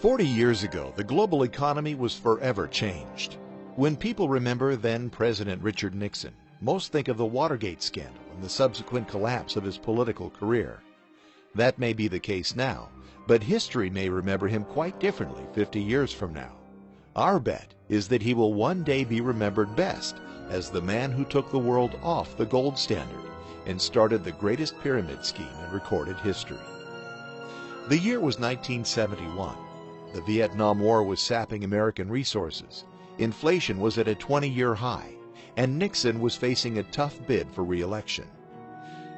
40 years ago, the global economy was forever changed. When people remember then-President Richard Nixon, most think of the Watergate scandal and the subsequent collapse of his political career. That may be the case now, but history may remember him quite differently 50 years from now. Our bet is that he will one day be remembered best as the man who took the world off the gold standard and started the greatest pyramid scheme in recorded history. The year was 1971. The Vietnam War was sapping American resources. Inflation was at a 20-year high, and Nixon was facing a tough bid for re-election.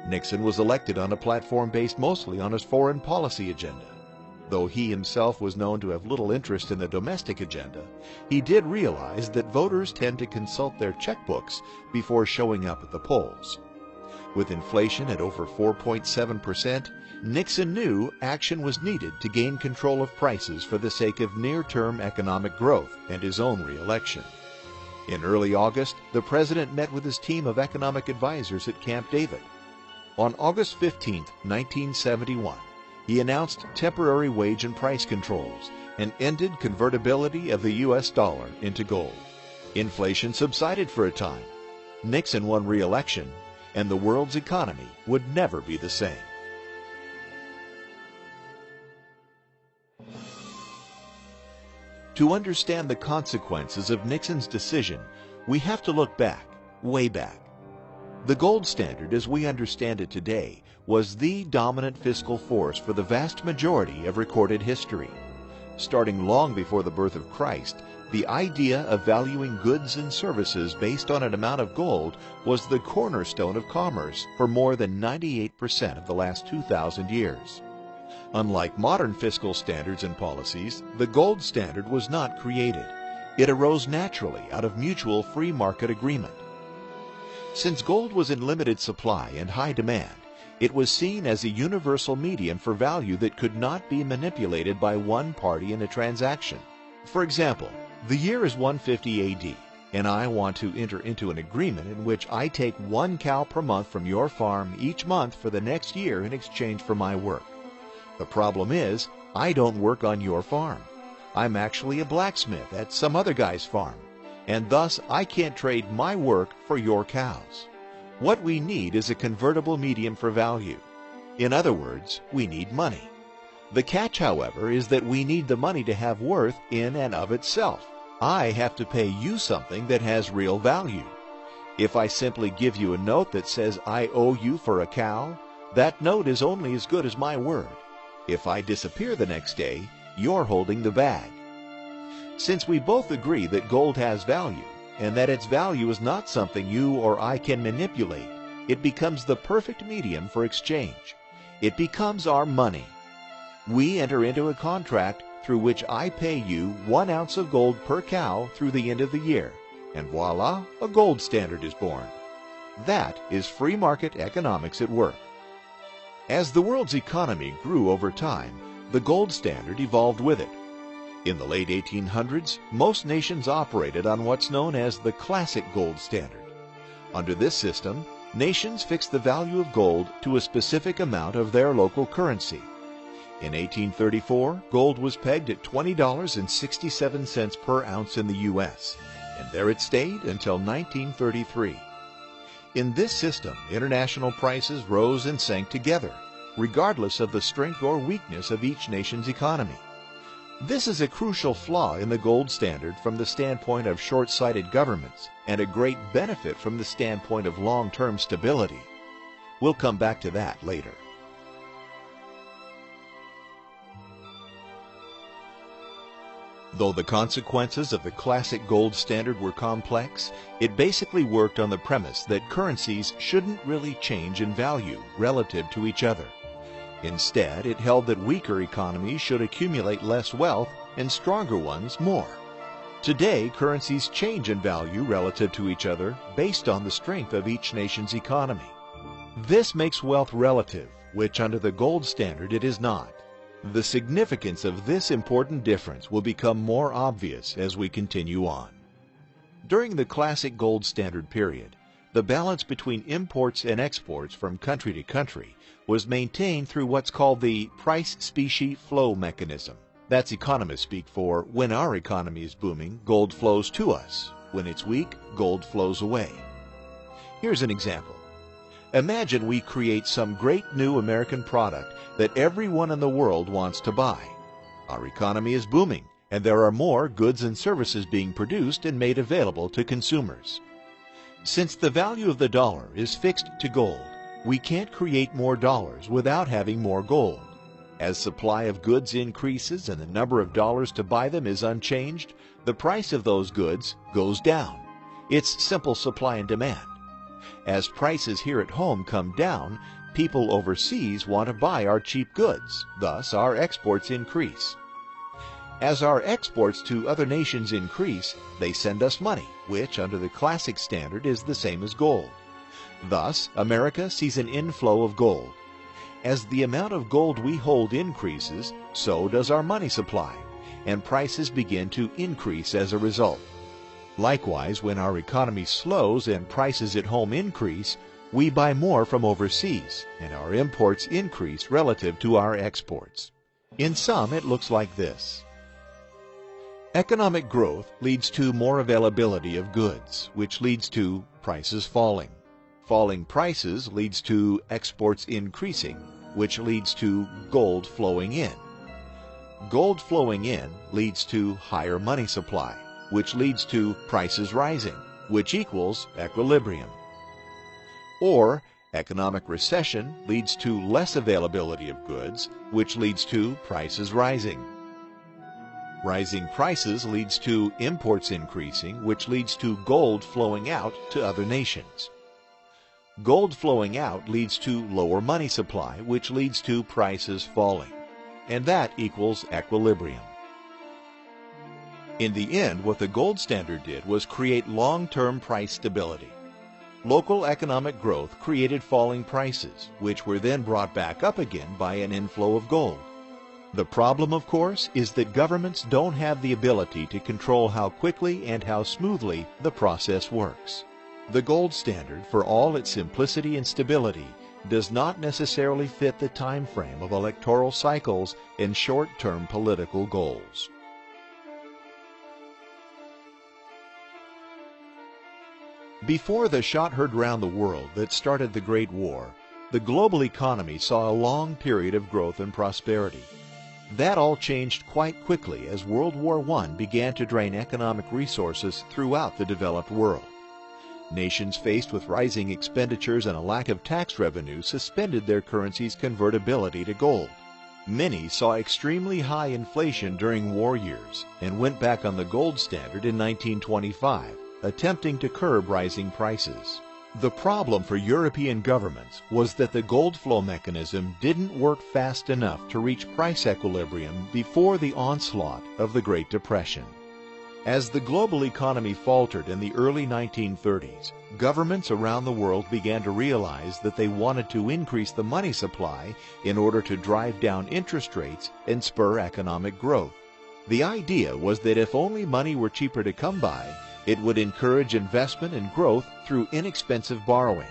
Nixon was elected on a platform based mostly on his foreign policy agenda. Though he himself was known to have little interest in the domestic agenda, he did realize that voters tend to consult their checkbooks before showing up at the polls. With inflation at over 4.7%, Nixon knew action was needed to gain control of prices for the sake of near-term economic growth and his own re-election. In early August, the president met with his team of economic advisors at Camp David. On August 15, 1971, he announced temporary wage and price controls and ended convertibility of the U.S. dollar into gold. Inflation subsided for a time. Nixon won re-election, and the world's economy would never be the same. To understand the consequences of Nixon's decision, we have to look back, way back. The gold standard, as we understand it today, was the dominant fiscal force for the vast majority of recorded history. Starting long before the birth of Christ, the idea of valuing goods and services based on an amount of gold was the cornerstone of commerce for more than 98% of the last 2,000 years. Unlike modern fiscal standards and policies, the gold standard was not created. It arose naturally out of mutual free market agreement. Since gold was in limited supply and high demand, it was seen as a universal medium for value that could not be manipulated by one party in a transaction. For example, the year is 150 AD, and I want to enter into an agreement in which I take 1 cow per month from your farm each month for the next year in exchange for my work. The problem is, I don't work on your farm. I'm actually a blacksmith at some other guy's farm, and thus I can't trade my work for your cows. What we need is a convertible medium for value. In other words, we need money. The catch, however, is that we need the money to have worth in and of itself. I have to pay you something that has real value. If I simply give you a note that says I owe you for a cow, that note is only as good as my word. If I disappear the next day, you're holding the bag. Since we both agree that gold has value, and that its value is not something you or I can manipulate, it becomes the perfect medium for exchange. It becomes our money. We enter into a contract through which I pay you 1 ounce of gold per cow through the end of the year, and voila, a gold standard is born. That is free market economics at work. As the world's economy grew over time, the gold standard evolved with it. In the late 1800s, most nations operated on what's known as the classic gold standard. Under this system, nations fixed the value of gold to a specific amount of their local currency. In 1834, gold was pegged at $20.67 per ounce in the U.S., and there it stayed until 1933. In this system, international prices rose and sank together, regardless of the strength or weakness of each nation's economy. This is a crucial flaw in the gold standard from the standpoint of short-sighted governments, and a great benefit from the standpoint of long-term stability. We'll come back to that later. Though the consequences of the classic gold standard were complex, it basically worked on the premise that currencies shouldn't really change in value relative to each other. Instead, it held that weaker economies should accumulate less wealth and stronger ones more. Today, currencies change in value relative to each other based on the strength of each nation's economy. This makes wealth relative, which under the gold standard it is not. The significance of this important difference will become more obvious as we continue on. During the classic gold standard period, the balance between imports and exports from country to country was maintained through what's called the price-specie flow mechanism. That's economist speak for when our economy is booming, gold flows to us. When it's weak, gold flows away. Here's an example. Imagine we create some great new American product that everyone in the world wants to buy. Our economy is booming, and there are more goods and services being produced and made available to consumers. Since the value of the dollar is fixed to gold, we can't create more dollars without having more gold. As supply of goods increases and the number of dollars to buy them is unchanged, the price of those goods goes down. It's simple supply and demand. As prices here at home come down, people overseas want to buy our cheap goods. Thus, our exports increase. As our exports to other nations increase, they send us money, which under the classic standard is the same as gold. Thus, America sees an inflow of gold. As the amount of gold we hold increases, so does our money supply, and prices begin to increase as a result. Likewise, when our economy slows and prices at home increase, we buy more from overseas, and our imports increase relative to our exports. In sum, it looks like this. Economic growth leads to more availability of goods, which leads to prices falling. Falling prices leads to exports increasing, which leads to gold flowing in. Gold flowing in leads to higher money supply, which leads to prices rising, which equals equilibrium. Or economic recession leads to less availability of goods, which leads to prices rising. Rising prices leads to imports increasing, which leads to gold flowing out to other nations. Gold flowing out leads to lower money supply, which leads to prices falling. And that equals equilibrium. In the end, what the gold standard did was create long-term price stability. Local economic growth created falling prices, which were then brought back up again by an inflow of gold. The problem, of course, is that governments don't have the ability to control how quickly and how smoothly the process works. The gold standard, for all its simplicity and stability, does not necessarily fit the time frame of electoral cycles and short-term political goals. Before the shot heard round the world that started the Great War, the global economy saw a long period of growth and prosperity. That all changed quite quickly as World War I began to drain economic resources throughout the developed world. Nations faced with rising expenditures and a lack of tax revenue suspended their currency's convertibility to gold. Many saw extremely high inflation during war years and went back on the gold standard in 1925, attempting to curb rising prices. The problem for European governments was that the gold flow mechanism didn't work fast enough to reach price equilibrium before the onslaught of the Great Depression. As the global economy faltered in the early 1930s, governments around the world began to realize that they wanted to increase the money supply in order to drive down interest rates and spur economic growth. The idea was that if only money were cheaper to come by, it would encourage investment and growth through inexpensive borrowing.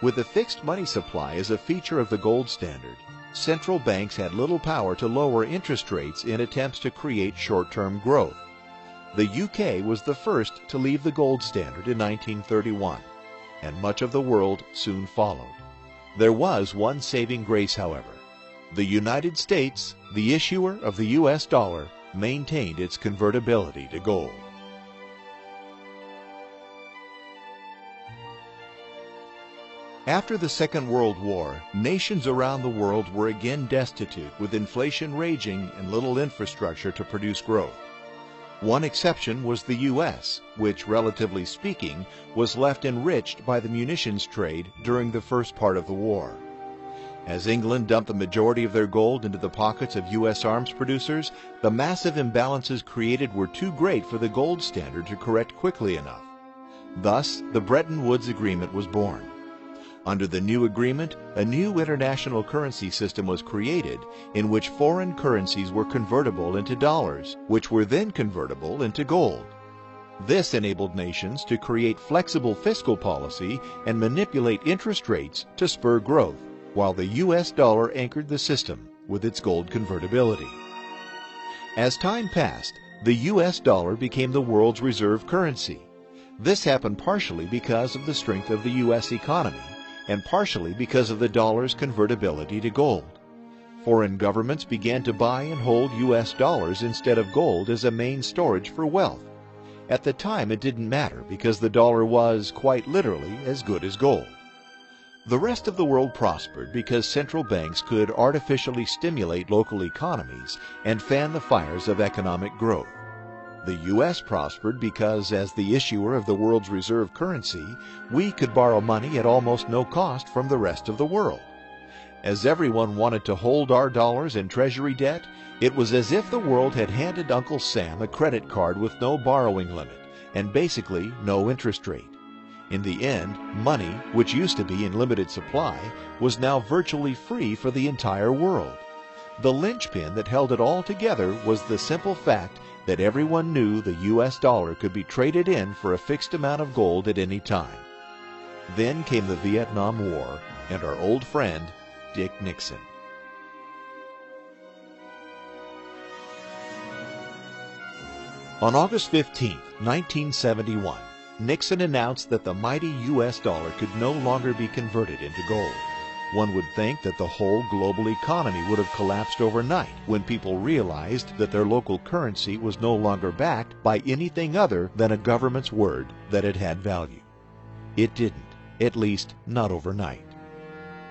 With a fixed money supply as a feature of the gold standard, central banks had little power to lower interest rates in attempts to create short-term growth. The UK was the first to leave the gold standard in 1931, and much of the world soon followed. There was one saving grace, however. The United States, the issuer of the US dollar, maintained its convertibility to gold. After the Second World War, nations around the world were again destitute, with inflation raging and little infrastructure to produce growth. One exception was the U.S., which, relatively speaking, was left enriched by the munitions trade during the first part of the war. As England dumped the majority of their gold into the pockets of U.S. arms producers, the massive imbalances created were too great for the gold standard to correct quickly enough. Thus, the Bretton Woods Agreement was born. Under the new agreement, a new international currency system was created in which foreign currencies were convertible into dollars, which were then convertible into gold. This enabled nations to create flexible fiscal policy and manipulate interest rates to spur growth, while the U.S. dollar anchored the system with its gold convertibility. As time passed, the U.S. dollar became the world's reserve currency. This happened partially because of the strength of the U.S. economy and partially because of the dollar's convertibility to gold. Foreign governments began to buy and hold U.S. dollars instead of gold as a main storage for wealth. At the time, it didn't matter because the dollar was, quite literally, as good as gold. The rest of the world prospered because central banks could artificially stimulate local economies and fan the fires of economic growth. The U.S. prospered because, as the issuer of the world's reserve currency, we could borrow money at almost no cost from the rest of the world. As everyone wanted to hold our dollars in treasury debt, it was as if the world had handed Uncle Sam a credit card with no borrowing limit and basically no interest rate. In the end, money, which used to be in limited supply, was now virtually free for the entire world. The linchpin that held it all together was the simple fact that everyone knew the U.S. dollar could be traded in for a fixed amount of gold at any time. Then came the Vietnam War and our old friend, Dick Nixon. On August 15, 1971, Nixon announced that the mighty U.S. dollar could no longer be converted into gold. One would think that the whole global economy would have collapsed overnight when people realized that their local currency was no longer backed by anything other than a government's word that it had value. It didn't, at least not overnight.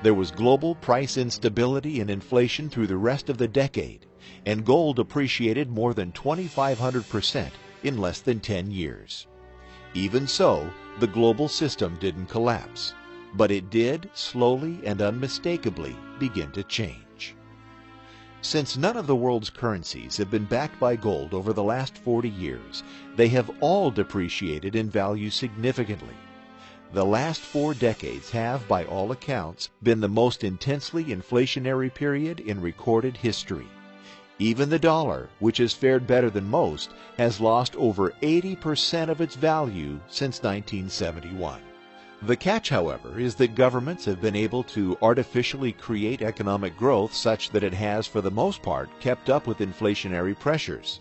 There was global price instability and inflation through the rest of the decade, and gold appreciated more than 2,500% in less than 10 years. Even so, the global system didn't collapse, but it did slowly and unmistakably begin to change. Since none of the world's currencies have been backed by gold over the last 40 years, they have all depreciated in value significantly. The last 4 decades have, by all accounts, been the most intensely inflationary period in recorded history. Even the dollar, which has fared better than most, has lost over 80% of its value since 1971. The catch, however, is that governments have been able to artificially create economic growth such that it has, for the most part, kept up with inflationary pressures.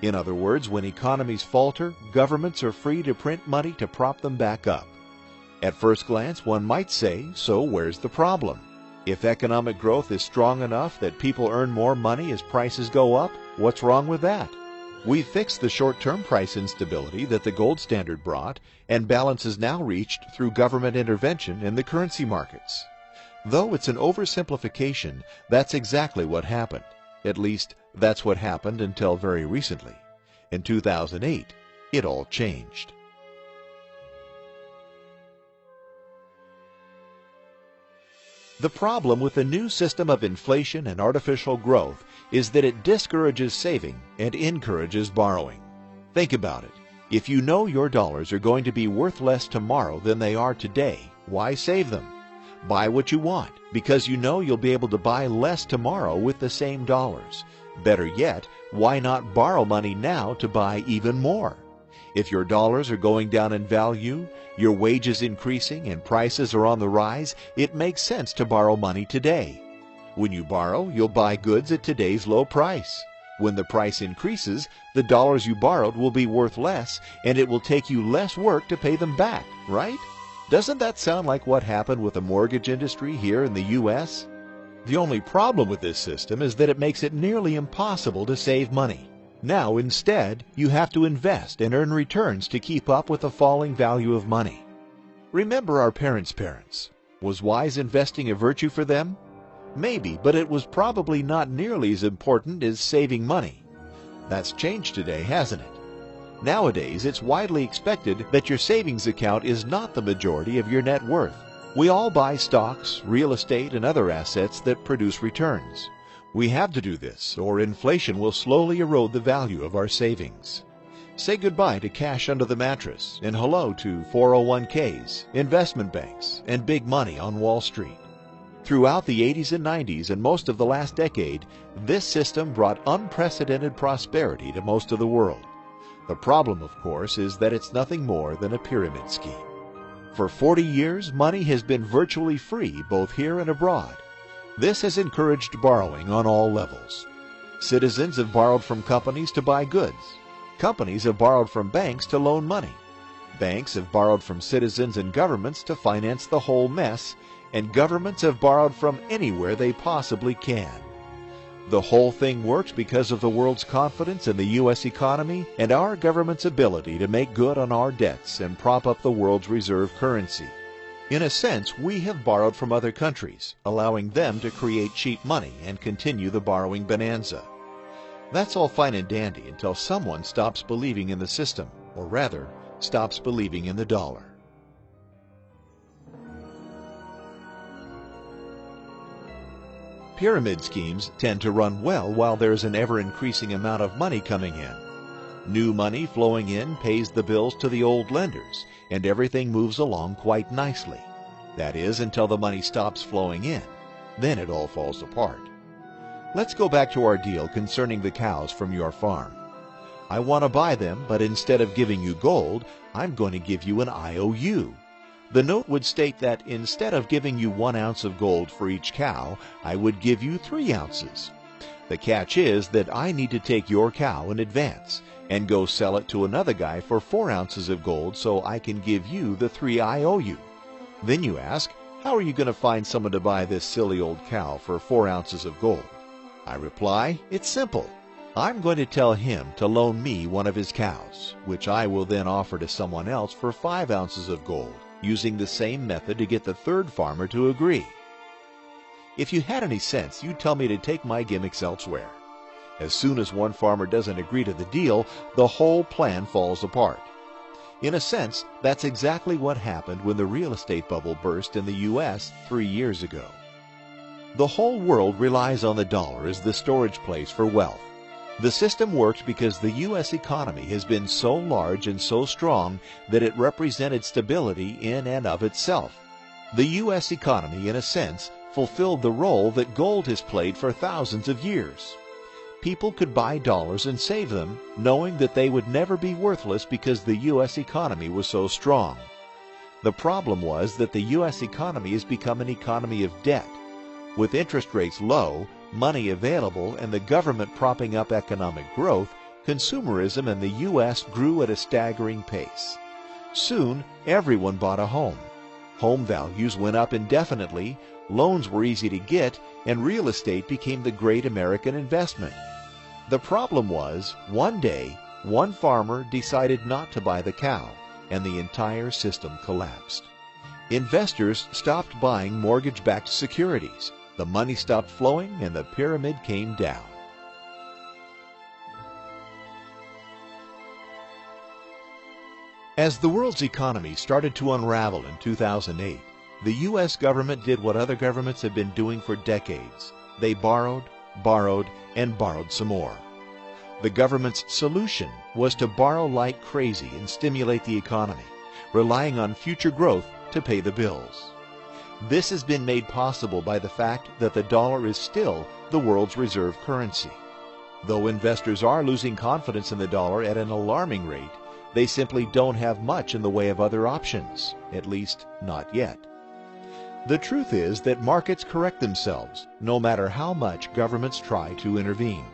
In other words, when economies falter, governments are free to print money to prop them back up. At first glance, one might say, so where's the problem? If economic growth is strong enough that people earn more money as prices go up, what's wrong with that? We've fixed the short-term price instability that the gold standard brought, and balance is now reached through government intervention in the currency markets. Though it's an oversimplification, that's exactly what happened. At least, that's what happened until very recently. In 2008, it all changed. The problem with the new system of inflation and artificial growth is that it discourages saving and encourages borrowing. Think about it. If you know your dollars are going to be worth less tomorrow than they are today, why save them? Buy what you want because you know you'll be able to buy less tomorrow with the same dollars. Better yet, why not borrow money now to buy even more? If your dollars are going down in value, your wages increasing, and prices are on the rise, it makes sense to borrow money today. When you borrow, you'll buy goods at today's low price. When the price increases, the dollars you borrowed will be worth less, and it will take you less work to pay them back, right? Doesn't that sound like what happened with the mortgage industry here in the U.S.? The only problem with this system is that it makes it nearly impossible to save money. Now, instead, you have to invest and earn returns to keep up with the falling value of money. Remember our parents' parents. Was wise investing a virtue for them? Maybe, but it was probably not nearly as important as saving money. That's changed today, hasn't it? Nowadays, it's widely expected that your savings account is not the majority of your net worth. We all buy stocks, real estate, and other assets that produce returns. We have to do this, or inflation will slowly erode the value of our savings. Say goodbye to cash under the mattress and hello to 401ks, investment banks, and big money on Wall Street. Throughout the 80s and 90s and most of the last decade, this system brought unprecedented prosperity to most of the world. The problem, of course, is that it's nothing more than a pyramid scheme. For 40 years, money has been virtually free both here and abroad. This has encouraged borrowing on all levels. Citizens have borrowed from companies to buy goods. Companies have borrowed from banks to loan money. Banks have borrowed from citizens and governments to finance the whole mess, and governments have borrowed from anywhere they possibly can. The whole thing works because of the world's confidence in the U.S. economy and our government's ability to make good on our debts and prop up the world's reserve currency. In a sense, we have borrowed from other countries, allowing them to create cheap money and continue the borrowing bonanza. That's all fine and dandy until someone stops believing in the system, or rather, stops believing in the dollar. Pyramid schemes tend to run well while there's an ever-increasing amount of money coming in. New money flowing in pays the bills to the old lenders, and everything moves along quite nicely. That is, until the money stops flowing in. Then it all falls apart. Let's go back to our deal concerning the cows from your farm. I want to buy them, but instead of giving you gold, I'm going to give you an IOU. The note would state that instead of giving you 1 ounce of gold for each cow, I would give you 3 ounces. The catch is that I need to take your cow in advance and go sell it to another guy for 4 ounces of gold so I can give you the 3 I owe you. Then you ask, how are you going to find someone to buy this silly old cow for 4 ounces of gold? I reply, it's simple. I'm going to tell him to loan me one of his cows, which I will then offer to someone else for 5 ounces of gold, using the same method to get the third farmer to agree. If you had any sense, you'd tell me to take my gimmicks elsewhere. As soon as one farmer doesn't agree to the deal, the whole plan falls apart. In a sense, that's exactly what happened when the real estate bubble burst in the U.S. 3 years ago. The whole world relies on the dollar as the storage place for wealth. The system worked because the U.S. economy has been so large and so strong that it represented stability in and of itself. The U.S. economy, in a sense, fulfilled the role that gold has played for thousands of years. People could buy dollars and save them, knowing that they would never be worthless because the U.S. economy was so strong. The problem was that the U.S. economy has become an economy of debt. With interest rates low, money available, and the government propping up economic growth, consumerism in the U.S. grew at a staggering pace. Soon, everyone bought a home. Home values went up indefinitely, loans were easy to get, and real estate became the great American investment. The problem was, one day, one farmer decided not to buy the cow, and the entire system collapsed. Investors stopped buying mortgage-backed securities. The money stopped flowing, and the pyramid came down. As the world's economy started to unravel in 2008, the U.S. government did what other governments have been doing for decades. They borrowed, and borrowed some more. The government's solution was to borrow like crazy and stimulate the economy, relying on future growth to pay the bills. This has been made possible by the fact that the dollar is still the world's reserve currency. Though investors are losing confidence in the dollar at an alarming rate, they simply don't have much in the way of other options, at least not yet. The truth is that markets correct themselves, no matter how much governments try to intervene.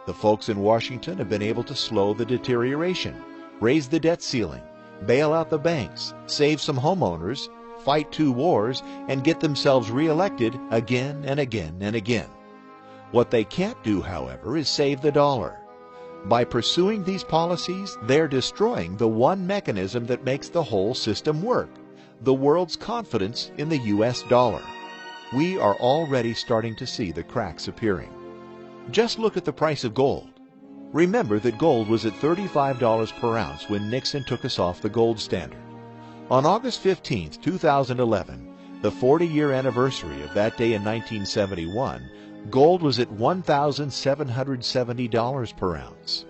The folks in Washington have been able to slow the deterioration, raise the debt ceiling, bail out the banks, save some homeowners, fight 2 wars, and get themselves reelected again and again and again. What they can't do, however, is save the dollar. By pursuing these policies, they're destroying the one mechanism that makes the whole system work, the world's confidence in the U.S. dollar. We are already starting to see the cracks appearing. Just look at the price of gold. Remember that gold was at $35 per ounce when Nixon took us off the gold standard. On August 15, 2011, the 40-year anniversary of that day in 1971, gold was at $1,770 per ounce.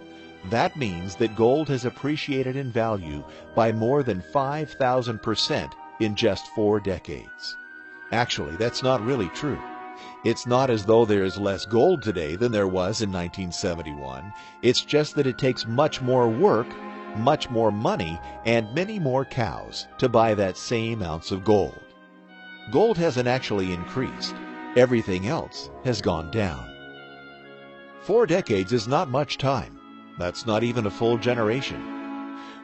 That means that gold has appreciated in value by more than 5,000% in just 4 decades. Actually, that's not really true. It's not as though there is less gold today than there was in 1971. It's just that it takes much more work, much more money, and many more cows to buy that same ounce of gold. Gold hasn't actually increased. Everything else has gone down. 4 decades is not much time. That's not even a full generation.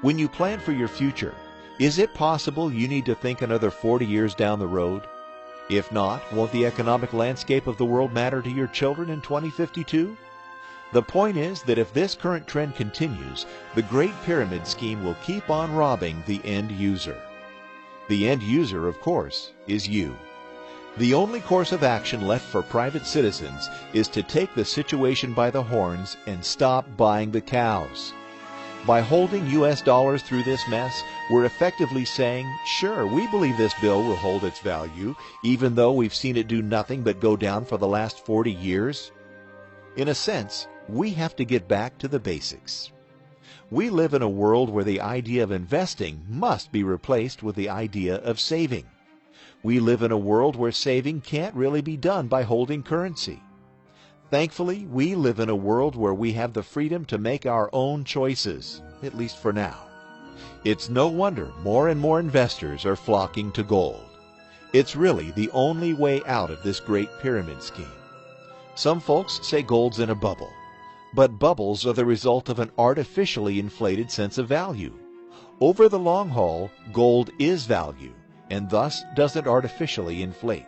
When you plan for your future, is it possible you need to think another 40 years down the road? If not, won't the economic landscape of the world matter to your children in 2052? The point is that if this current trend continues, the Great Pyramid Scheme will keep on robbing the end user. The end user, of course, is you. The only course of action left for private citizens is to take the situation by the horns and stop buying the cows. By holding U.S. dollars through this mess, we're effectively saying, sure, we believe this bill will hold its value, even though we've seen it do nothing but go down for the last 40 years. In a sense, we have to get back to the basics. We live in a world where the idea of investing must be replaced with the idea of saving. We live in a world where saving can't really be done by holding currency. Thankfully, we live in a world where we have the freedom to make our own choices, at least for now. It's no wonder more and more investors are flocking to gold. It's really the only way out of this Great Pyramid Scheme. Some folks say gold's in a bubble, but bubbles are the result of an artificially inflated sense of value. Over the long haul, gold is value, and thus doesn't artificially inflate.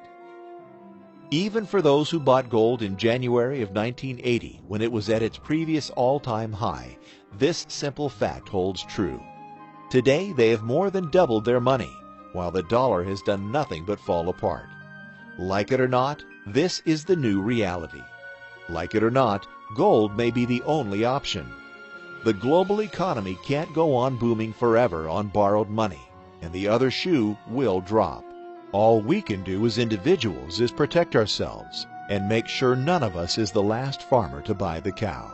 Even for those who bought gold in January of 1980, when it was at its previous all-time high, this simple fact holds true. Today, they have more than doubled their money, while the dollar has done nothing but fall apart. Like it or not, this is the new reality. Like it or not, gold may be the only option. The global economy can't go on booming forever on borrowed money, and the other shoe will drop. All we can do as individuals is protect ourselves and make sure none of us is the last farmer to buy the cow.